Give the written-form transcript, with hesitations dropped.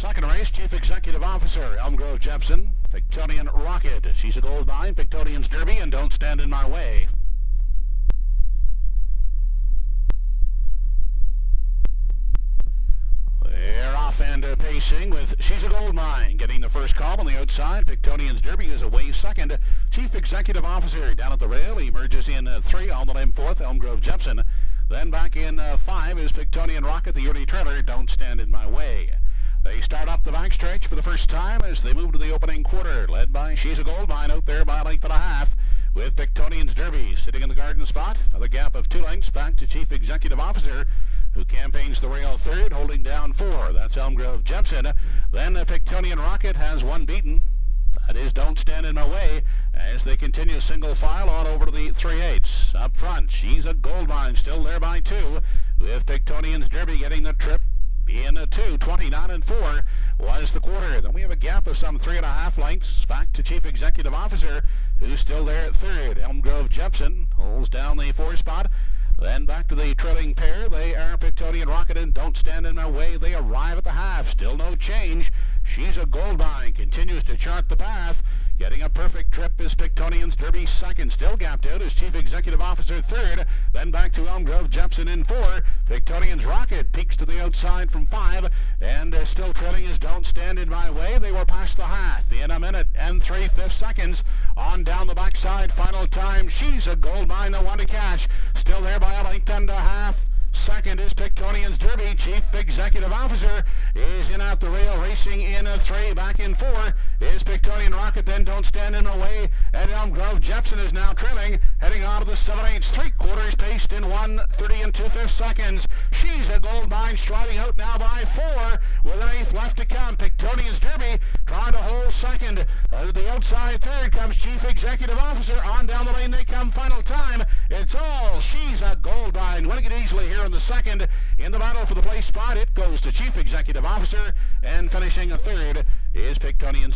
Second race, Chief Executive Officer, Elm Grove Jepson, Pictonian Rocket. She's a gold mine, Pictonian's Derby, and Don't Stand in My Way. They're off and pacing with She's a Gold Mine getting the first call on the outside. Pictonian's Derby is away second. Chief Executive Officer down at the rail emerges in 3 on the limb fourth, Elm Grove Jepson. Then back in 5 is Pictonian Rocket, the early trailer, Don't Stand in My Way. They start up the backstretch for the first time as they move to the opening quarter, led by She's a Gold Mine out there by a length and a half, with Pictonian's Derby sitting in the garden spot. Another gap of 2 lengths back to Chief Executive Officer, who campaigns the rail third, holding down 4. That's Elm Grove Jepson. Then Pictonian Rocket has 1 beaten. That is Don't Stand in My Way, as they continue single file on over to the 3/8. Up front, She's a Gold Mine still there by 2, with Pictonian's Derby getting the trip in 2. 29 and 4 was the quarter. Then we have a gap of some 3.5 lengths back to Chief Executive Officer, who's still there at third. Elm Grove Jepson holds down the 4 spot. Then back to the trailing pair. They are Pictonian Rocket and Don't Stand in My Way. They arrive at the half. Still no change. She's a Gold Mine continues to chart the path. Getting a perfect trip is Pictonian's Derby second. Still gapped out is Chief Executive Officer third. Then back to Elm Grove Jepson in 4. Pictonian's Rocket peaks to the outside from 5. And still trailing is Don't Stand in My Way. They were past the half in 1 minute and 3/5 seconds. On down the backside, final time. She's a Gold Mine, the one to catch. Still there by a length and a half. Second is Pictonian's Derby. Chief Executive Officer is in at the rail, racing in 3. Back in 4 is Pictonian Rocket, then Don't Stand in My Way. And Elm Grove Jepson is now trailing, heading on to the 7/8. 3/4 paced in 1:30 and 2/5 seconds. She's a Gold Mine striding out now by 4, with an 1/8 left to come. Pictonian's Derby trying to hold second. The outside third comes Chief Executive Officer. On down the lane they come, final time. It's all She's a Gold Mine. Winning it easily here in the second. In the battle for the place spot, it goes to Chief Executive Officer, and finishing a third is Pictonian's Derby.